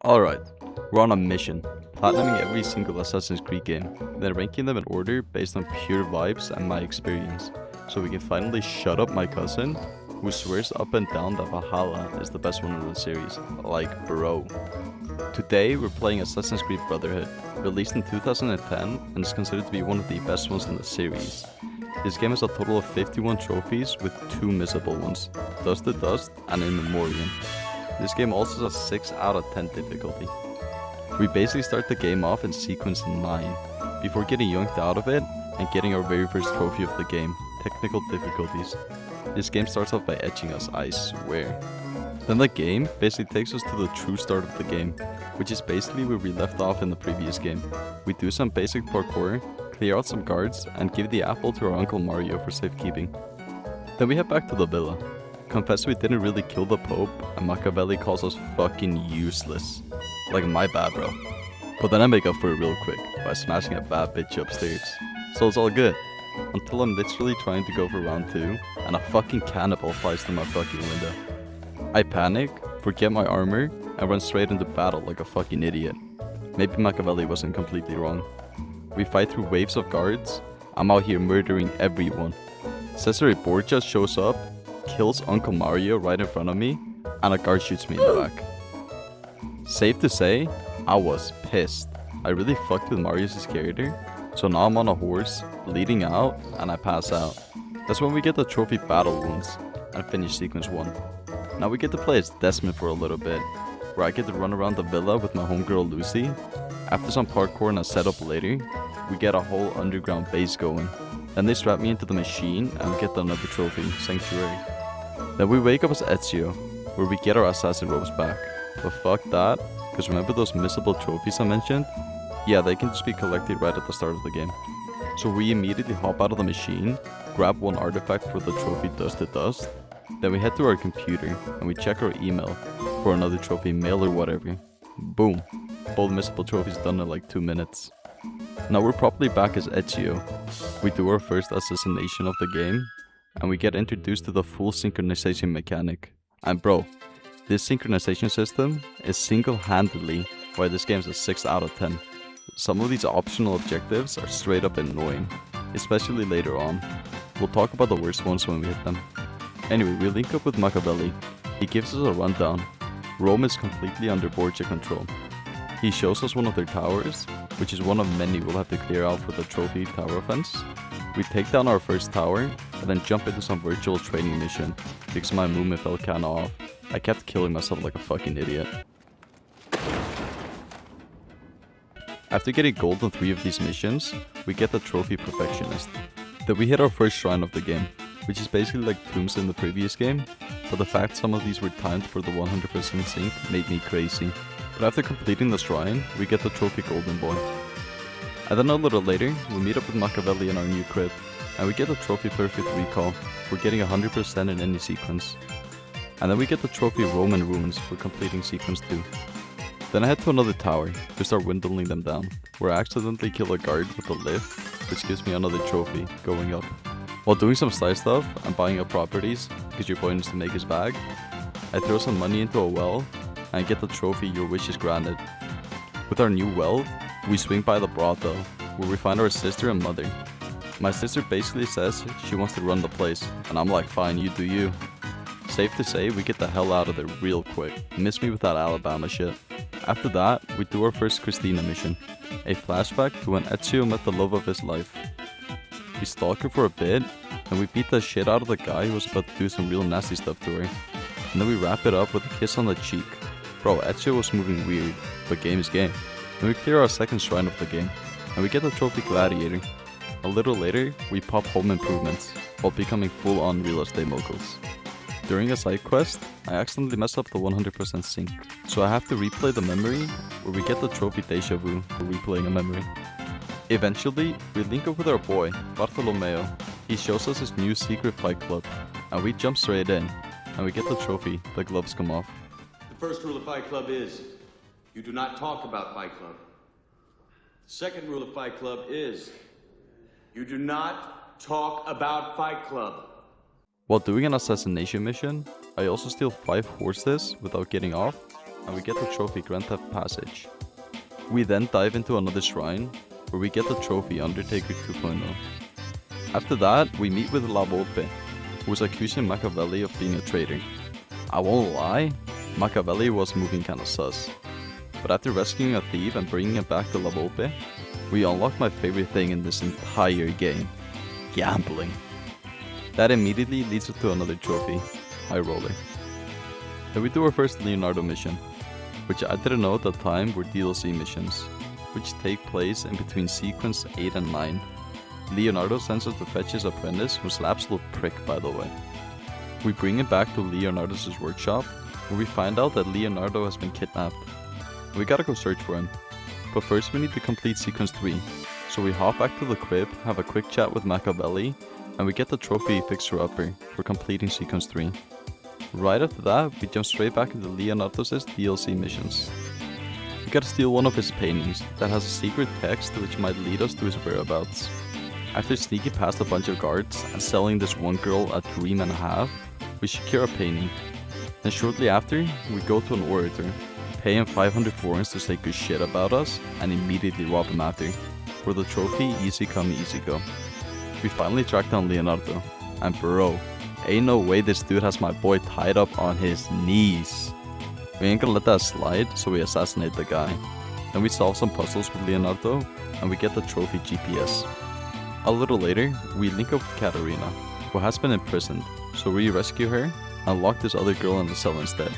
Alright, we're on a mission, platinuming every single Assassin's Creed game, then ranking them in order based on pure vibes and my experience, so we can finally shut up my cousin, who swears up and down that Valhalla is the best one in the series. Like, bro. Today, we're playing Assassin's Creed Brotherhood, released in 2010 and is considered to be one of the best ones in the series. This game has a total of 51 trophies with 2 missable ones, Dust to Dust and In Memoriam. This game also has a 6 out of 10 difficulty. We basically start the game off in sequence 9, before getting yoinked out of it and getting our very first trophy of the game, Technical Difficulties. This game starts off by etching us, I swear. Then the game basically takes us to the true start of the game, which is basically where we left off in the previous game. We do some basic parkour, clear out some guards, and give the apple to our Uncle Mario for safekeeping. Then we head back to the villa. Confess we didn't really kill the Pope, and Machiavelli calls us fucking useless. Like, my bad, bro. But then I make up for it real quick by smashing a bad bitch upstairs. So it's all good. Until I'm literally trying to go for round 2, and a fucking cannibal flies through my fucking window. I panic, forget my armor, and run straight into battle like a fucking idiot. Maybe Machiavelli wasn't completely wrong. We fight through waves of guards. I'm out here murdering everyone. Cesare Borgia shows up, kills Uncle Mario right in front of me, and a guard shoots me in the back. Safe to say, I was pissed. I really fucked with Mario's character, so now I'm on a horse, bleeding out, and I pass out. That's when we get the trophy Battle Wounds, and finish sequence 1. Now we get to play as Desmond for a little bit, where I get to run around the villa with my homegirl Lucy. After some parkour and a setup later, we get a whole underground base going. Then they strap me into the machine and we get another trophy, Sanctuary. Then we wake up as Ezio, where we get our assassin robes back. But fuck that, because remember those missable trophies I mentioned? Yeah, they can just be collected right at the start of the game. So we immediately hop out of the machine, grab one artifact for the trophy Dust to Dust, then we head to our computer and we check our email for another trophy, mail or whatever. Boom, all the missable trophies done in like 2 minutes. Now we're properly back as Ezio. We do our first assassination of the game, and we get introduced to the full synchronization mechanic. And bro, this synchronization system is single-handedly why this game is a 6 out of 10. Some of these optional objectives are straight up annoying, especially later on. We'll talk about the worst ones when we hit them. Anyway, we link up with Machiavelli. He gives us a rundown. Rome is completely under Borgia control. He shows us one of their towers, which is one of many we'll have to clear out for the trophy tower offense. We take down our first tower, and then jump into some virtual training mission, because my movement fell kinda off. I kept killing myself like a fucking idiot. After getting gold on 3 of these missions, we get the trophy Perfectionist. Then we hit our first shrine of the game, which is basically like tombs in the previous game, but the fact some of these were timed for the 100% sync made me crazy. But after completing the shrine, we get the trophy Golden Boy. And then a little later, we meet up with Machiavelli in our new crib, and we get the trophy Perfect Recall for getting 100% in any sequence. And then we get the trophy Roman Ruins for completing sequence 2. Then I head to another tower to start windowing them down, where I accidentally kill a guard with a lift, which gives me another trophy, going up. While doing some side stuff and buying up properties, because your boy needs to make his bag, I throw some money into a well, and get the trophy Your Wish is Granted. With our new well, we swing by the brothel, where we find our sister and mother. My sister basically says she wants to run the place, and I'm like, fine, you do you. Safe to say, we get the hell out of there real quick. Miss me with that Alabama shit. After that, we do our first Christina mission, a flashback to when Ezio met the love of his life. We stalk her for a bit, and we beat the shit out of the guy who was about to do some real nasty stuff to her. And then we wrap it up with a kiss on the cheek. Bro, Ezio was moving weird, but game is game. Then we clear our second shrine of the game, and we get the trophy Gladiator. A little later, we pop home improvements, while becoming full-on real estate moguls. During a side quest, I accidentally mess up the 100% sync, so I have to replay the memory, where we get the trophy Deja Vu for replaying a memory. Eventually, we link up with our boy, Bartolomeo. He shows us his new secret fight club, and we jump straight in, and we get the trophy The Gloves Come Off. The first rule of Fight Club is, you do not talk about Fight Club. The second rule of Fight Club is, you do not talk about Fight Club. While doing an assassination mission, I also steal 5 horses without getting off, and we get the trophy Grand Theft Passage. We then dive into another shrine, where we get the trophy Undertaker 2.0. After that, we meet with La Volpe, who was accusing Machiavelli of being a traitor. I won't lie, Machiavelli was moving kinda sus. But after rescuing a thief and bringing it back to La Volpe, we unlock my favorite thing in this entire game, gambling. That immediately leads us to another trophy, High Roller. Then we do our first Leonardo mission, which I didn't know at the time were DLC missions, which take place in between sequence 8 and 9. Leonardo sends us to fetch his apprentice, who's an absolute prick by the way. We bring him back to Leonardo's workshop, where we find out that Leonardo has been kidnapped. We gotta go search for him, but first we need to complete sequence 3, so we hop back to the crib, have a quick chat with Machiavelli, and we get the trophy Fixer Upper for completing sequence 3. Right after that, we jump straight back into Leonardo's DLC missions. We gotta steal one of his paintings that has a secret text which might lead us to his whereabouts. After sneaking past a bunch of guards and selling this one girl a dream and a half, we secure a painting. Then shortly after, we go to an orator, pay him 500 florins to say good shit about us, and immediately rob him after, for the trophy Easy Come Easy Go. We finally track down Leonardo, and bro, ain't no way this dude has my boy tied up on his knees. We ain't gonna let that slide, so we assassinate the guy. Then we solve some puzzles with Leonardo, and we get the trophy GPS. A little later, we link up with Katarina, who has been imprisoned, so we rescue her and lock this other girl in the cell instead.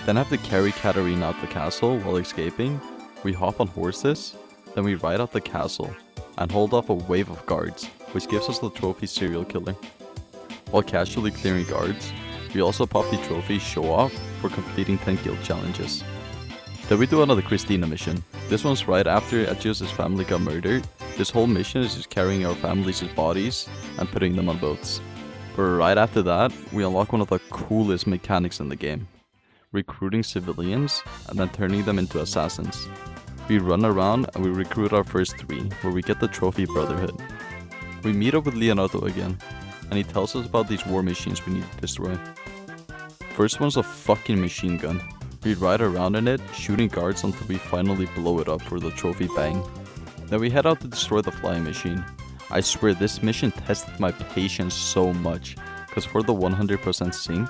Then have to carry Katarina out the castle while escaping. We hop on horses, then we ride out the castle and hold off a wave of guards, which gives us the trophy Serial Killer. While casually clearing guards, we also pop the trophy Show Off for completing 10 guild challenges. Then we do another Christina mission. This one's right after Ezio's family got murdered. This whole mission is just carrying our family's bodies and putting them on boats. But right after that, we unlock one of the coolest mechanics in the game, recruiting civilians and then turning them into assassins. We run around and we recruit our first 3, where we get the trophy Brotherhood. We meet up with Leonardo again, and he tells us about these war machines we need to destroy. First one's a fucking machine gun. We ride around in it, shooting guards until we finally blow it up for the trophy Bang. Then we head out to destroy the flying machine. I swear this mission tested my patience so much, cause for the 100% sync,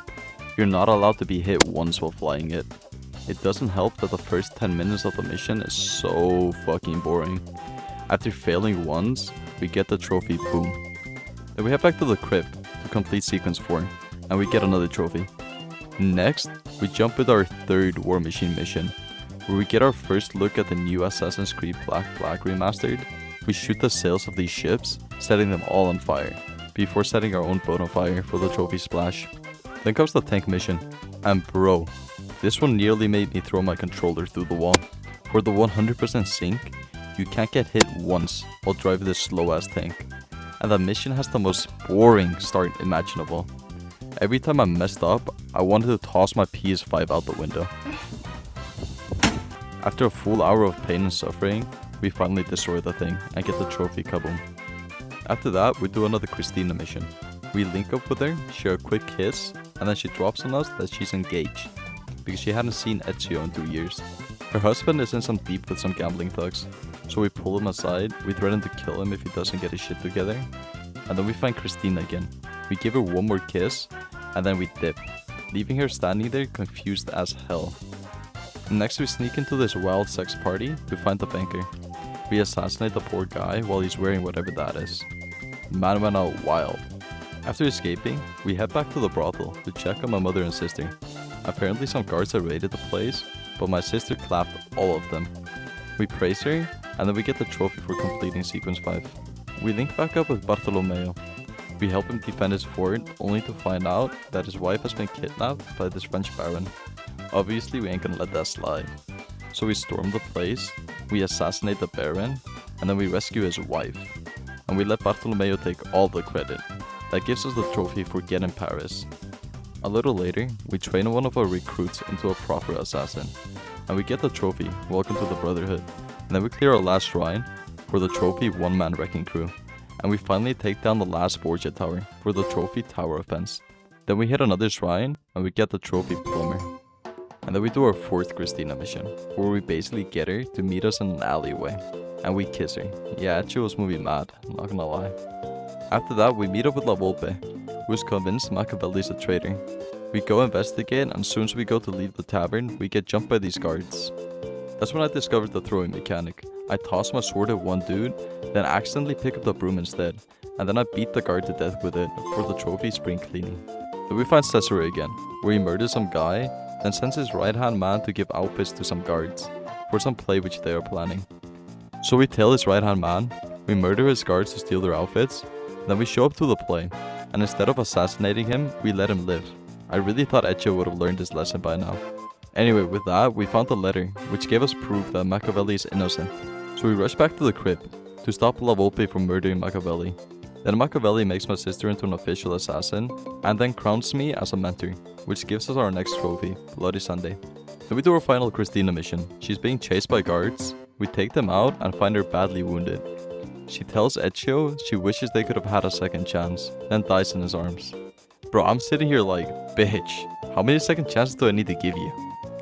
you're not allowed to be hit once while flying it. It doesn't help that the first 10 minutes of the mission is so fucking boring. After failing once, we get the trophy Boom. Then we head back to the crypt to complete sequence 4, and we get another trophy. Next, we jump with our third War Machine mission, where we get our first look at the new Assassin's Creed Black Flag Remastered. We shoot the sails of these ships, setting them all on fire, before setting our own boat on fire for the trophy Splash. Then comes the tank mission, and bro, this one nearly made me throw my controller through the wall. For the 100% sync, you can't get hit once while driving this slow ass tank, and the mission has the most boring start imaginable. Every time I messed up, I wanted to toss my PS5 out the window. After a full hour of pain and suffering, we finally destroy the thing and get the trophy Kaboom. After that, we do another Christina mission. We link up with her, share a quick kiss, and then she drops on us that she's engaged, because she hadn't seen Ezio in 2 years. Her husband is in some beef with some gambling thugs, so we pull him aside, we threaten to kill him if he doesn't get his shit together, and then we find Christina again. We give her one more kiss, and then we dip, leaving her standing there confused as hell. Next we sneak into this wild sex party to find the banker. We assassinate the poor guy while he's wearing whatever that is. Man went out wild. After escaping, we head back to the brothel to check on my mother and sister. Apparently some guards had raided the place, but my sister clapped all of them. We praise her, and then we get the trophy for completing sequence 5. We link back up with Bartolomeo. We help him defend his fort, only to find out that his wife has been kidnapped by this French baron. Obviously we ain't gonna let that slide. So we storm the place, we assassinate the baron, and then we rescue his wife. And we let Bartolomeo take all the credit. That gives us the trophy for Get in Paris. A little later, we train one of our recruits into a proper assassin. And we get the trophy, Welcome to the Brotherhood. And then we clear our last shrine for the trophy One Man Wrecking Crew. And we finally take down the last Borgia Tower for the trophy Tower Offense. Then we hit another shrine and we get the trophy Plumber. And then we do our 4th Christina mission, where we basically get her to meet us in an alleyway. And we kiss her. Yeah, Ezio was movie mad, not gonna lie. After that, we meet up with La Volpe, who is convinced Machiavelli's a traitor. We go investigate, and as soon as we go to leave the tavern, we get jumped by these guards. That's when I discovered the throwing mechanic. I toss my sword at one dude, then accidentally pick up the broom instead, and then I beat the guard to death with it for the trophy spring cleaning. Then we find Cesare again, where he murders some guy, then sends his right hand man to give outfits to some guards, for some play which they are planning. So we tell his right hand man, we murder his guards to steal their outfits, then we show up to the play, and instead of assassinating him, we let him live. I really thought Ezio would have learned his lesson by now. Anyway, with that, we found the letter, which gave us proof that Machiavelli is innocent. So we rush back to the crib, to stop La Volpe from murdering Machiavelli. Then Machiavelli makes my sister into an official assassin, and then crowns me as a mentor, which gives us our next trophy, Bloody Sunday. Then we do our final Christina mission. She's being chased by guards, we take them out and find her badly wounded. She tells Ezio she wishes they could have had a second chance, then dies in his arms. Bro, I'm sitting here like, bitch, how many second chances do I need to give you?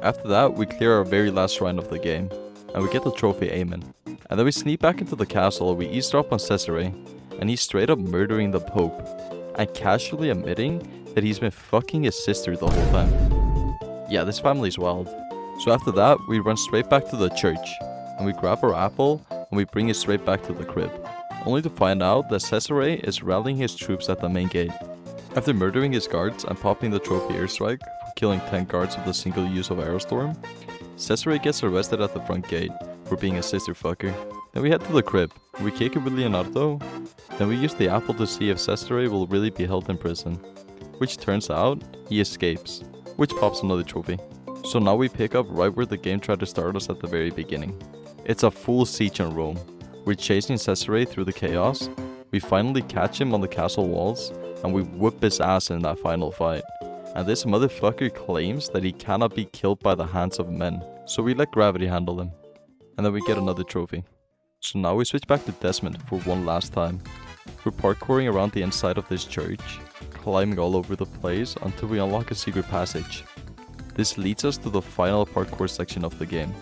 After that, we clear our very last shrine of the game, and we get the trophy Amen. And then we sneak back into the castle, we eavesdrop on Cesare, and he's straight up murdering the Pope, and casually admitting that he's been fucking his sister the whole time. Yeah, this family's wild. So after that, we run straight back to the church, and we grab our apple, and we bring it straight back to the crib, only to find out that Cesare is rallying his troops at the main gate. After murdering his guards and popping the trophy airstrike for killing 10 guards with a single use of Aerostorm, Cesare gets arrested at the front gate for being a sister fucker. Then we head to the crib, we kick it with Leonardo, then we use the apple to see if Cesare will really be held in prison, which turns out he escapes, which pops another trophy. So now we pick up right where the game tried to start us at the very beginning. It's a full siege on Rome. We're chasing Cesare through the chaos, we finally catch him on the castle walls, and we whoop his ass in that final fight. And this motherfucker claims that he cannot be killed by the hands of men, so we let gravity handle him. And then we get another trophy. So now we switch back to Desmond for one last time. We're parkouring around the inside of this church, climbing all over the place until we unlock a secret passage. This leads us to the final parkour section of the game.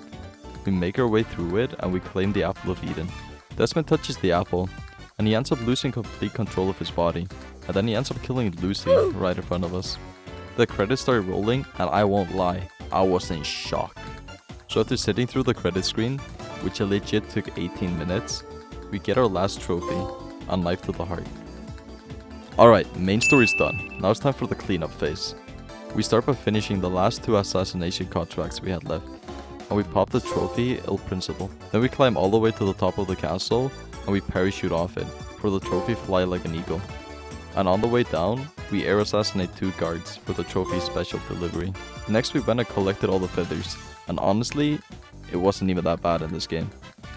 We make our way through it and we claim the Apple of Eden. Desmond touches the apple, and he ends up losing complete control of his body, and then he ends up killing Lucy right in front of us. The credits start rolling, and I won't lie, I was in shock. So after sitting through the credit screen, which legit took 18 minutes, we get our last trophy, a knife to the heart. Alright, main story's done, now it's time for the cleanup phase. We start by finishing the last 2 assassination contracts we had left, and we pop the trophy Il Principal. Then we climb all the way to the top of the castle, and we parachute off it, for the trophy Fly Like an Eagle. And on the way down, we air assassinate 2 guards for the trophy special delivery. Next we went and collected all the feathers, and honestly, it wasn't even that bad in this game.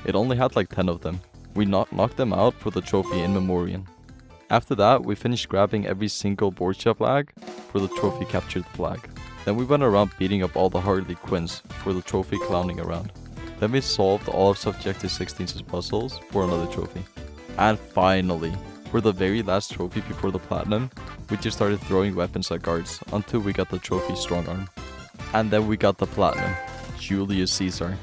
It only had like 10 of them. We knocked them out for the trophy in memoriam. After that, we finished grabbing every single Borgia flag for the trophy Captured Flag. Then we went around beating up all the Harley Quinns for the trophy Clowning Around. Then we solved all of Subjective 16's puzzles for another trophy. And finally, for the very last trophy before the platinum, we just started throwing weapons at guards until we got the trophy Strong Arm. And then we got the platinum, Julius Caesar.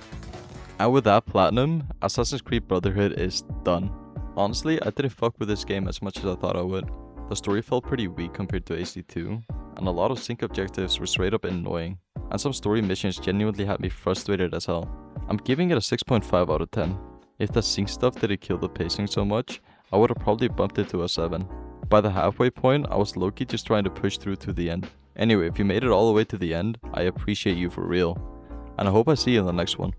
And with that platinum, Assassin's Creed Brotherhood is done. Honestly, I didn't fuck with this game as much as I thought I would. The story felt pretty weak compared to AC2, and a lot of sync objectives were straight up annoying, and some story missions genuinely had me frustrated as hell. I'm giving it a 6.5 out of 10. If the sync stuff didn't kill the pacing so much, I would have probably bumped it to a 7. By the halfway point, I was low-key just trying to push through to the end. Anyway, if you made it all the way to the end, I appreciate you for real, and I hope I see you in the next one.